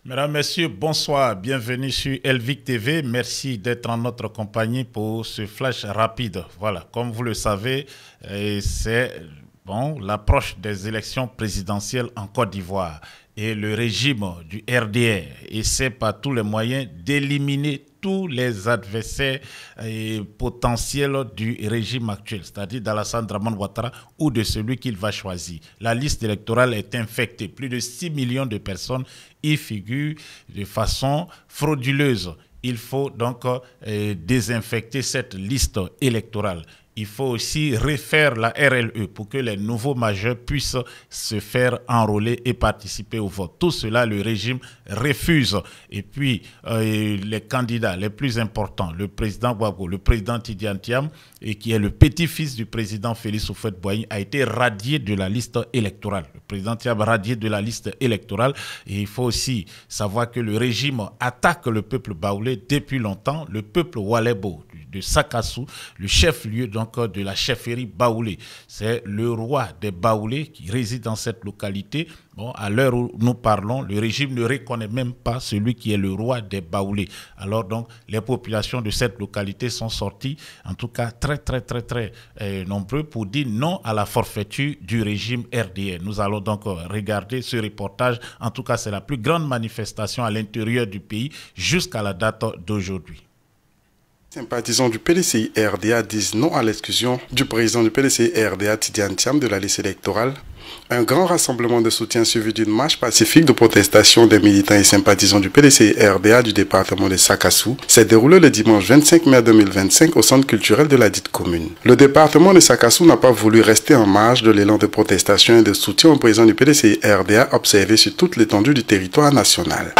Mesdames, Messieurs, bonsoir. Bienvenue sur Elvic TV. Merci d'être en notre compagnie pour ce flash rapide. Voilà, comme vous le savez, c'est l'approche des élections présidentielles en Côte d'Ivoire. Et le régime du RDR essaie par tous les moyens d'éliminer tous les adversaires potentiels du régime actuel, c'est-à-dire d'Alassane Dramane Ouattara ou de celui qu'il va choisir. La liste électorale est infectée. Plus de 6 millions de personnes y figurent de façon frauduleuse. Il faut donc désinfecter cette liste électorale. Il faut aussi refaire la RLE pour que les nouveaux majeurs puissent se faire enrôler et participer au vote. Tout cela, le régime refuse. Et puis, les candidats les plus importants, le président Ouago, le président Tidiane Thiam, et qui est le petit-fils du président Félix Houphouët-Boigny, a été radié de la liste électorale. Le président Thiam radié de la liste électorale. Et il faut aussi savoir que le régime attaque le peuple baoulé depuis longtemps. Le peuple Walebo de Sakassou, le chef-lieu donc de la chefferie baoulé. C'est le roi des baoulés qui réside dans cette localité. Bon, à l'heure où nous parlons, le régime ne reconnaît même pas celui qui est le roi des baoulés. Alors donc, les populations de cette localité sont sorties, en tout cas très nombreux, pour dire non à la forfaiture du régime RDR. Nous allons donc regarder ce reportage. En tout cas, c'est la plus grande manifestation à l'intérieur du pays jusqu'à la date d'aujourd'hui. Les sympathisants du PDCI-RDA disent non à l'exclusion du président du PDCI-RDA, Tidiane Thiam, de la liste électorale. Un grand rassemblement de soutien suivi d'une marche pacifique de protestation des militants et sympathisants du PDCI-RDA du département de Sakassou s'est déroulé le dimanche 25 mai 2025 au centre culturel de la dite commune. Le département de Sakassou n'a pas voulu rester en marge de l'élan de protestation et de soutien au président du PDCI-RDA observé sur toute l'étendue du territoire national.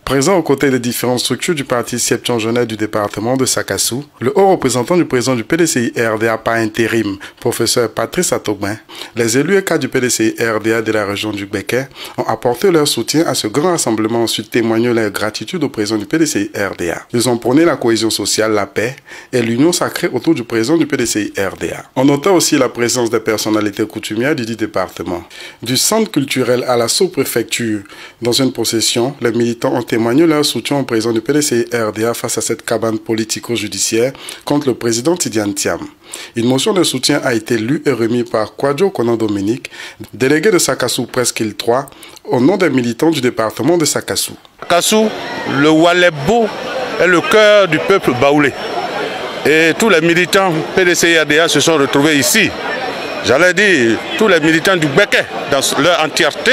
Présent aux côtés des différentes structures du parti septentrional du département de Sakassou, le haut représentant du président du PDCI-RDA par intérim, professeur Patrice Atogben, les élus et cadres du PDCI-RDA de la région du Béquet ont apporté leur soutien à ce grand rassemblement, ensuite témoignant leur gratitude au président du PDCI-RDA. Ils ont prôné la cohésion sociale, la paix et l'union sacrée autour du président du PDCI-RDA. On nota aussi la présence des personnalités coutumières du dit département. Du centre culturel à la sous-préfecture, dans une procession, les militants ont témoigné leur soutien au président du PDCI-RDA face à cette cabane politico-judiciaire contre le président Tidiane Thiam. Une motion de soutien a été lue et remise par Kwadjo Konan Dominique, délégué de Sakassou Presqu'île 3, au nom des militants du département de Sakassou. Sakassou, le Walebo est le cœur du peuple baoulé. Et tous les militants PDCI-RDA se sont retrouvés ici. J'allais dire, tous les militants du Béquet, dans leur entièreté,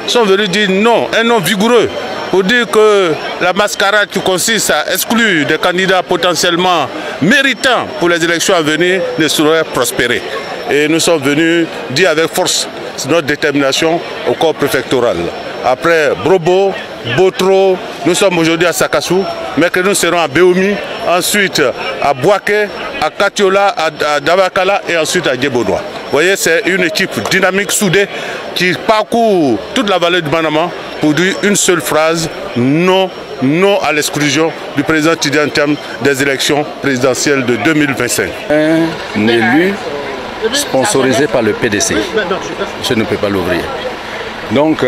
sont venus dire non, un non vigoureux, pour dire que la mascarade qui consiste à exclure des candidats potentiellement méritants pour les élections à venir ne saurait prospérer. Et nous sommes venus dire avec force notre détermination au corps préfectoral. Après Brobo, Botro, nous sommes aujourd'hui à Sakassou, mais que nous serons à Béoumi, ensuite à Bouaké, à Katiola, à Dabakala et ensuite à Djebodoua. Vous voyez, c'est une équipe dynamique, soudée, qui parcourt toute la vallée du Banama pour dire une seule phrase, non à l'exclusion du président Tidiane Thiam des élections présidentielles de 2025. Un élu sponsorisé par le PDC, je ne peux pas l'ouvrir. Donc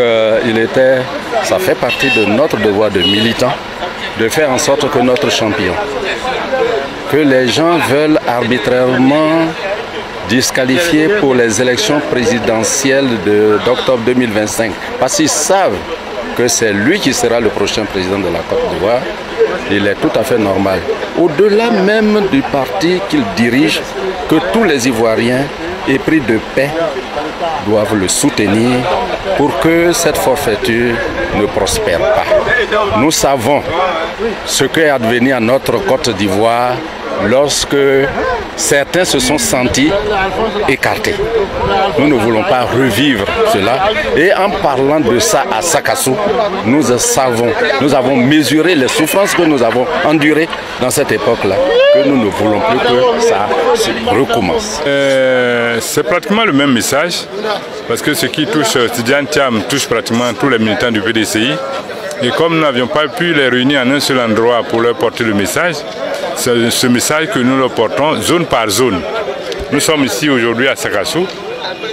ça fait partie de notre devoir de militant de faire en sorte que notre champion, que les gens veulent arbitrairement disqualifier pour les élections présidentielles d'octobre 2025, parce qu'ils savent que c'est lui qui sera le prochain président de la Côte d'Ivoire, il est tout à fait normal, au-delà même du parti qu'il dirige, que tous les Ivoiriens épris de paix doivent le soutenir pour que cette forfaiture ne prospère pas. Nous savons ce qu'est advenu à notre Côte d'Ivoire lorsque certains se sont sentis écartés. Nous ne voulons pas revivre cela. Et en parlant de ça à Sakassou, nous avons mesuré les souffrances que nous avons endurées dans cette époque-là, que nous ne voulons plus que ça recommence. C'est pratiquement le même message, parce que ce qui touche Tidjane Thiam touche pratiquement tous les militants du PDCI. Et comme nous n'avions pas pu les réunir en un seul endroit pour leur porter le message, c'est ce message que nous leur portons zone par zone. Nous sommes ici aujourd'hui à Sakassou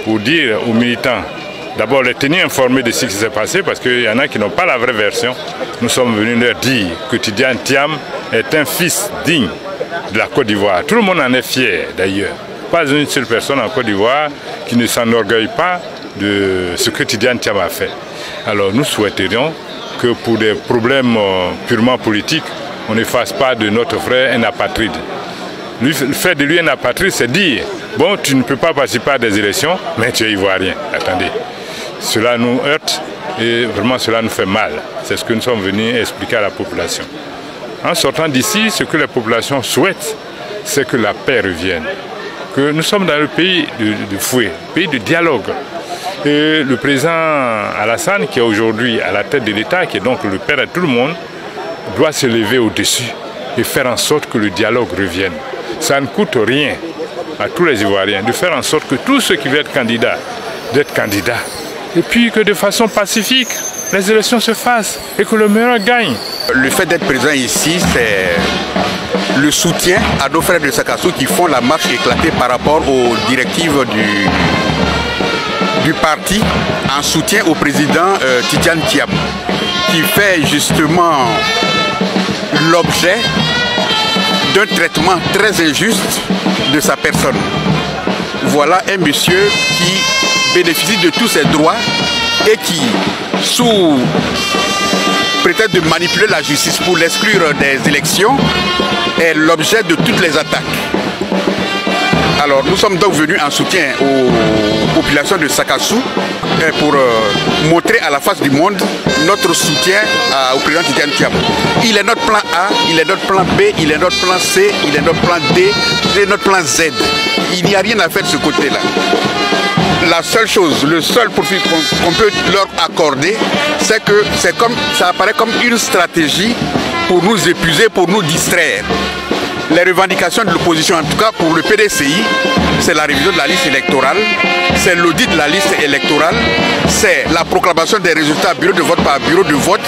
pour dire aux militants, d'abord les tenir informés de ce qui s'est passé, parce qu'il y en a qui n'ont pas la vraie version. Nous sommes venus leur dire que Tidjane Thiam est un fils digne de la Côte d'Ivoire. Tout le monde en est fier d'ailleurs. Pas une seule personne en Côte d'Ivoire qui ne s'enorgueille pas de ce que Tidjane Thiam a fait. Alors nous souhaiterions que pour des problèmes purement politiques, on ne fasse pas de notre frère un apatride. Faire de lui un apatride, c'est dire, bon, tu ne peux pas participer à des élections, mais tu es ivoirien. Attendez, cela nous heurte et vraiment cela nous fait mal. C'est ce que nous sommes venus expliquer à la population. En sortant d'ici, ce que la population souhaite, c'est que la paix revienne. Que nous sommes dans le pays de fouet, pays de dialogue. Et le président Alassane, qui est aujourd'hui à la tête de l'État, qui est donc le père de tout le monde, doit se lever au-dessus et faire en sorte que le dialogue revienne. Ça ne coûte rien à tous les Ivoiriens de faire en sorte que tous ceux qui veulent être candidats, d'être candidats. Et puis que de façon pacifique, les élections se fassent et que le meilleur gagne. Le fait d'être présent ici, c'est le soutien à nos frères de Sakassou qui font la marche éclatée par rapport aux directives du parti en soutien au président Tidjane Thiam, qui fait justement l'objet d'un traitement très injuste de sa personne. Voilà un monsieur qui bénéficie de tous ses droits et qui, sous prétexte de manipuler la justice pour l'exclure des élections, est l'objet de toutes les attaques. Alors nous sommes donc venus en soutien aux populations de Sakassou pour montrer à la face du monde notre soutien au président Tidjane Thiam. Il est notre plan A, il est notre plan B, il est notre plan C, il est notre plan D, il est notre plan Z. Il n'y a rien à faire de ce côté-là. La seule chose, le seul profit qu'on peut leur accorder, c'est que ça apparaît comme une stratégie pour nous épuiser, pour nous distraire. Les revendications de l'opposition, en tout cas pour le PDCI, c'est la révision de la liste électorale, c'est l'audit de la liste électorale, c'est la proclamation des résultats bureau de vote par bureau de vote,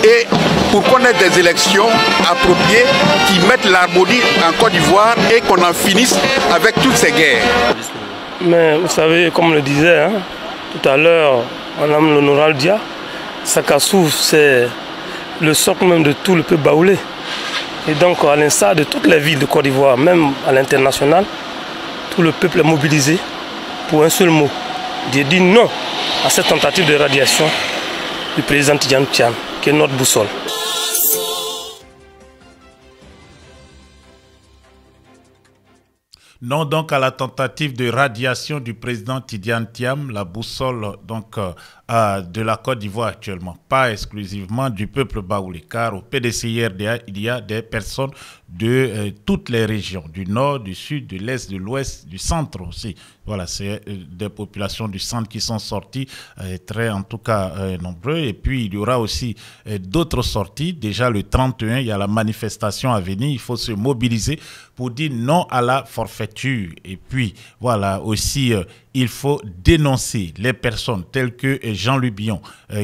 et pour qu'on ait des élections appropriées qui mettent l'harmonie en Côte d'Ivoire et qu'on en finisse avec toutes ces guerres. Mais vous savez, comme on le disait tout à l'heure, Madame l'honorable Dia, Sakassou, c'est le socle même de tout le peuple baoulé. Et donc, à l'instar de toutes les villes de Côte d'Ivoire, même à l'international, tout le peuple est mobilisé pour un seul mot. De dire non à cette tentative de radiation du président Tidjane Thiam, qui est notre boussole. Non donc à la tentative de radiation du président Tidjane Thiam, la boussole donc de la Côte d'Ivoire actuellement, pas exclusivement du peuple baoulé, car au PDCI-RDA, il y a des personnes de toutes les régions, du nord, du sud, de l'est, de l'ouest, du centre aussi. Voilà, c'est des populations du centre qui sont sorties, très en tout cas nombreux. Et puis il y aura aussi d'autres sorties. Déjà le 31, il y a la manifestation à venir. Il faut se mobiliser pour dire non à la forfaiture. Et puis voilà aussi, il faut dénoncer les personnes telles que Jean-Louis Billon,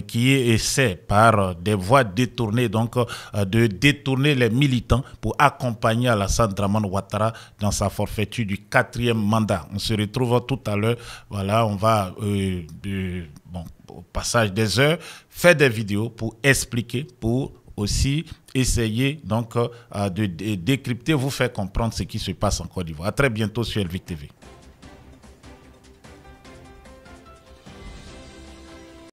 qui essaie par des voies détournées, donc de détourner les militants pour accompagner Alassane Dramane Ouattara dans sa forfaiture du 4e mandat. On se retrouve tout à l'heure. Voilà, on va au passage des heures, faire des vidéos pour expliquer, pour aussi essayer donc de décrypter, vous faire comprendre ce qui se passe en Côte d'Ivoire. À très bientôt sur Elvic TV.